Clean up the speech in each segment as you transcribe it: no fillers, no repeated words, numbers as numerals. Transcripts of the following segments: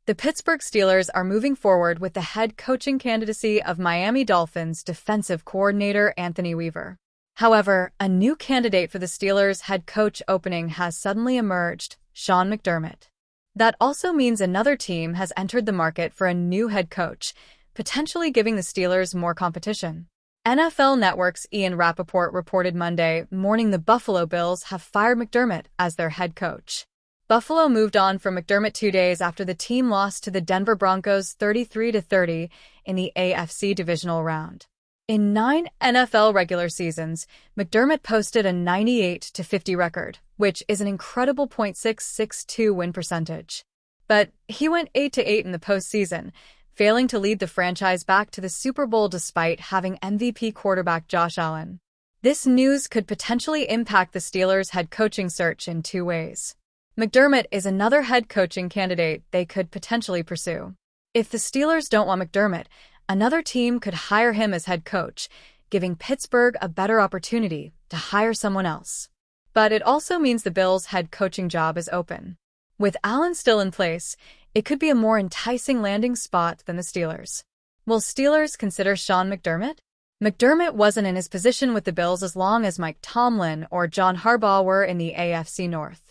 The Pittsburgh Steelers are moving forward with the head coaching candidacy of Miami Dolphins defensive coordinator Anthony Weaver. However, a new candidate for the Steelers' head coach opening has suddenly emerged, Sean McDermott. That also means another team has entered the market for a new head coach, potentially giving the Steelers more competition. NFL Network's Ian Rappaport reported Monday morning the Buffalo Bills have fired McDermott as their head coach. Buffalo moved on from McDermott 2 days after the team lost to the Denver Broncos 33-30 in the AFC divisional round. In 9 NFL regular seasons, McDermott posted a 98-50 record, which is an incredible .662 win percentage. But he went 8-8 in the postseason, failing to lead the franchise back to the Super Bowl despite having MVP quarterback Josh Allen. This news could potentially impact the Steelers' head coaching search in 2 ways. McDermott is another head coaching candidate they could potentially pursue. If the Steelers don't want McDermott, another team could hire him as head coach, giving Pittsburgh a better opportunity to hire someone else. But it also means the Bills' head coaching job is open. With Allen still in place, it could be a more enticing landing spot than the Steelers. Will Steelers consider Sean McDermott? McDermott wasn't in his position with the Bills as long as Mike Tomlin or John Harbaugh were in the AFC North.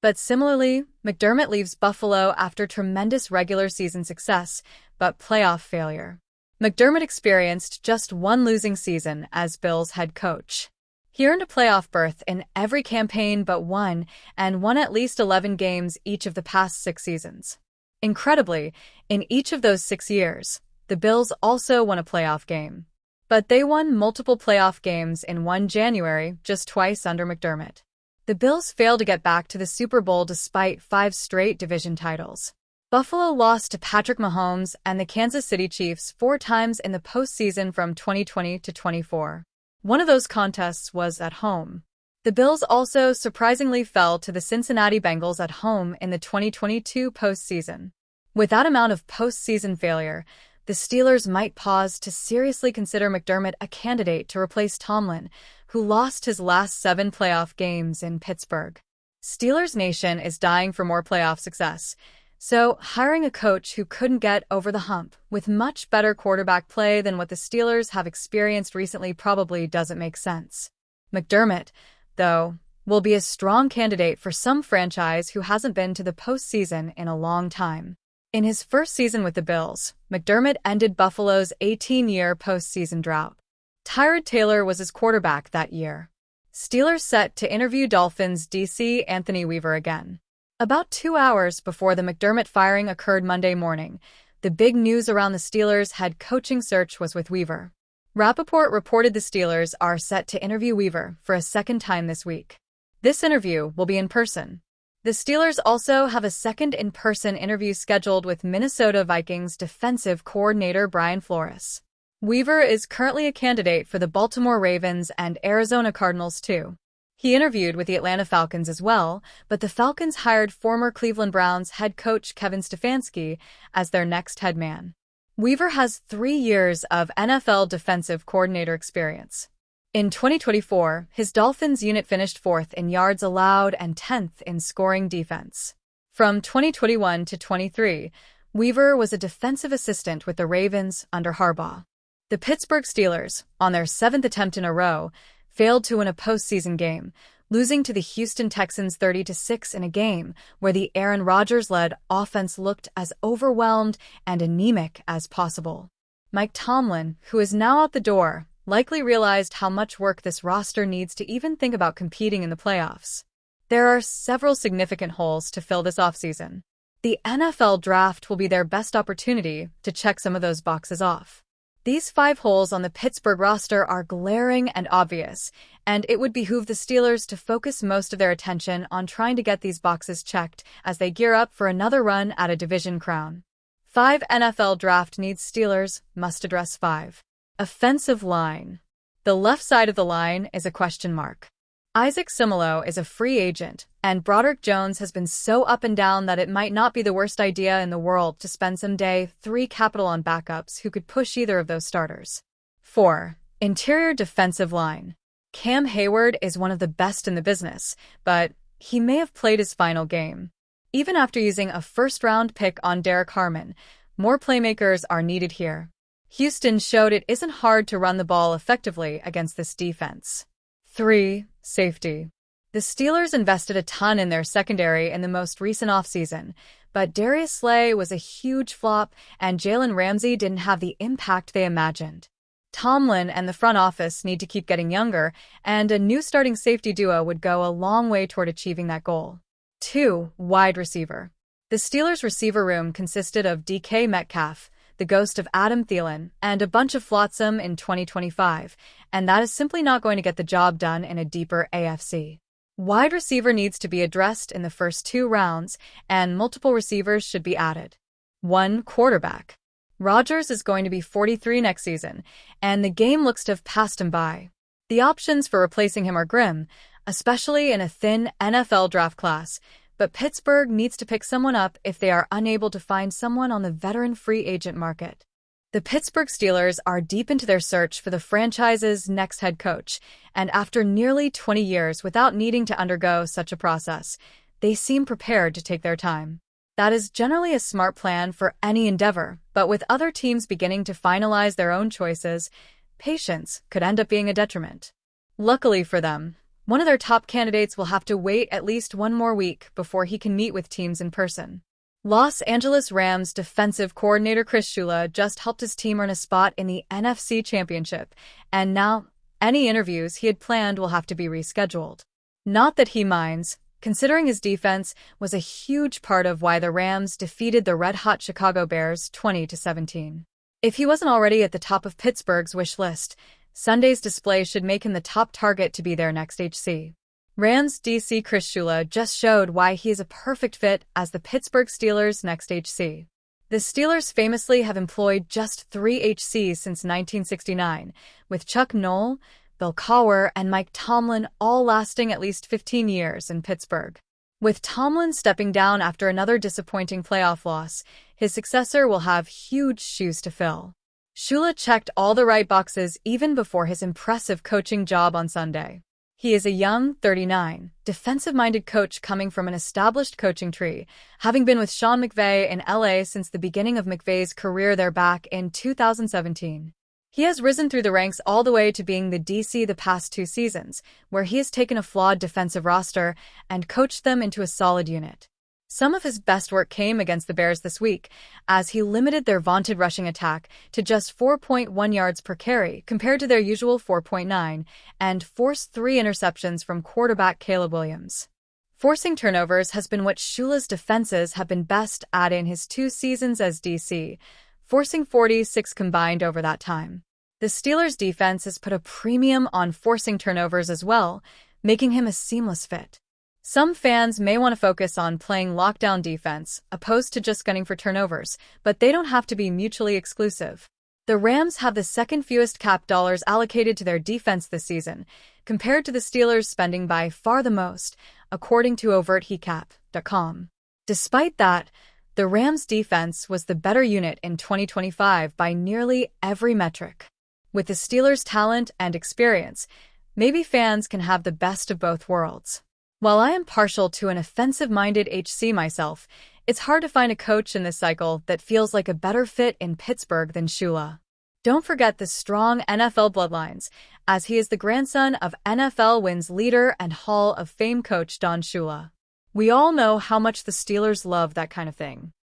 But similarly, McDermott leaves Buffalo after tremendous regular season success, but playoff failure. McDermott experienced just one losing season as Bills head coach. He earned a playoff berth in every campaign but one, and won at least 11 games each of the past 6 seasons. Incredibly, in each of those 6 years, the Bills also won a playoff game. But they won multiple playoff games in 1 January, just twice under McDermott. The Bills failed to get back to the Super Bowl despite 5 straight division titles. Buffalo lost to Patrick Mahomes and the Kansas City Chiefs 4 times in the postseason from 2020 to 24. One of those contests was at home. The Bills also surprisingly fell to the Cincinnati Bengals at home in the 2022 postseason. With that amount of postseason failure, the Steelers might pause to seriously consider McDermott a candidate to replace Tomlin, who lost his last 7 playoff games in Pittsburgh. Steelers Nation is dying for more playoff success, so hiring a coach who couldn't get over the hump with much better quarterback play than what the Steelers have experienced recently probably doesn't make sense. McDermott, though, will be a strong candidate for some franchise who hasn't been to the postseason in a long time. In his first season with the Bills, McDermott ended Buffalo's 18-year postseason drought. Tyrod Taylor was his quarterback that year. Steelers set to interview Dolphins DC Anthony Weaver again. About 2 hours before the McDermott firing occurred Monday morning, the big news around the Steelers' head coaching search was with Weaver. Rappaport reported the Steelers are set to interview Weaver for a second time this week. This interview will be in person. The Steelers also have a second in-person interview scheduled with Minnesota Vikings defensive coordinator Brian Flores. Weaver is currently a candidate for the Baltimore Ravens and Arizona Cardinals too. He interviewed with the Atlanta Falcons as well, but the Falcons hired former Cleveland Browns head coach Kevin Stefanski as their next head man. Weaver has 3 years of NFL defensive coordinator experience. In 2024, his Dolphins unit finished 4th in yards allowed and 10th in scoring defense. From 2021 to 23, Weaver was a defensive assistant with the Ravens under Harbaugh. The Pittsburgh Steelers, on their 7th attempt in a row, failed to win a postseason game, losing to the Houston Texans 30-6 in a game where the Aaron Rodgers-led offense looked as overwhelmed and anemic as possible. Mike Tomlin, who is now out the door, likely realized how much work this roster needs to even think about competing in the playoffs. There are several significant holes to fill this offseason. The NFL draft will be their best opportunity to check some of those boxes off. These 5 holes on the Pittsburgh roster are glaring and obvious, and it would behoove the Steelers to focus most of their attention on trying to get these boxes checked as they gear up for another run at a division crown. 5 NFL draft needs Steelers must address 5. Offensive line. The left side of the line is a question mark. Isaac Seumalo is a free agent, and Broderick Jones has been so up and down that it might not be the worst idea in the world to spend some day 3 capital on backups who could push either of those starters. 4. Interior defensive line. Cam Hayward is one of the best in the business, but he may have played his final game. Even after using a first-round pick on Derek Harmon, more playmakers are needed here. Houston showed it isn't hard to run the ball effectively against this defense. 3. Safety. The Steelers invested a ton in their secondary in the most recent offseason, but Darius Slay was a huge flop and Jalen Ramsey didn't have the impact they imagined. Tomlin and the front office need to keep getting younger, and a new starting safety duo would go a long way toward achieving that goal. 2. Wide receiver. The Steelers' receiver room consisted of DK Metcalf, the ghost of Adam Thielen, and a bunch of flotsam in 2025, and that is simply not going to get the job done in a deeper AFC. Wide receiver needs to be addressed in the first 2 rounds, and multiple receivers should be added. 1. Quarterback. Rodgers is going to be 43 next season, and the game looks to have passed him by. The options for replacing him are grim, especially in a thin NFL draft class, but Pittsburgh needs to pick someone up if they are unable to find someone on the veteran free agent market. The Pittsburgh Steelers are deep into their search for the franchise's next head coach, and after nearly 20 years without needing to undergo such a process, they seem prepared to take their time. That is generally a smart plan for any endeavor, but with other teams beginning to finalize their own choices, patience could end up being a detriment. Luckily for them, one of their top candidates will have to wait at least 1 more week before he can meet with teams in person. Los Angeles Rams defensive coordinator Shula just helped his team earn a spot in the NFC Championship, and now any interviews he had planned will have to be rescheduled. Not that he minds, considering his defense was a huge part of why the Rams defeated the red-hot Chicago Bears 20-17. If he wasn't already at the top of Pittsburgh's wish list, Sunday's display should make him the top target to be their next HC. Rams DC Shula just showed why he is a perfect fit as the Pittsburgh Steelers' next HC. The Steelers famously have employed just 3 HCs since 1969, with Chuck Noll, Bill Cowher, and Mike Tomlin all lasting at least 15 years in Pittsburgh. With Tomlin stepping down after another disappointing playoff loss, his successor will have huge shoes to fill. Shula checked all the right boxes even before his impressive coaching job on Sunday. He is a young, 39, defensive-minded coach coming from an established coaching tree, having been with Sean McVay in LA since the beginning of McVay's career there back in 2017. He has risen through the ranks all the way to being the DC the past 2 seasons, where he has taken a flawed defensive roster and coached them into a solid unit. Some of his best work came against the Bears this week, as he limited their vaunted rushing attack to just 4.1 yards per carry compared to their usual 4.9, and forced 3 interceptions from quarterback Caleb Williams. Forcing turnovers has been what Shula's defenses have been best at in his 2 seasons as DC, forcing 46 combined over that time. The Steelers' defense has put a premium on forcing turnovers as well, making him a seamless fit. Some fans may want to focus on playing lockdown defense, opposed to just gunning for turnovers, but they don't have to be mutually exclusive. The Rams have the second fewest cap dollars allocated to their defense this season, compared to the Steelers spending by far the most, according to overtheCap.com. Despite that, the Rams' defense was the better unit in 2025 by nearly every metric. With the Steelers' talent and experience, maybe fans can have the best of both worlds. While I am partial to an offensive-minded HC myself, it's hard to find a coach in this cycle that feels like a better fit in Pittsburgh than Shula. Don't forget the strong NFL bloodlines, as he is the grandson of NFL wins leader and Hall of Fame coach Don Shula. We all know how much the Steelers love that kind of thing.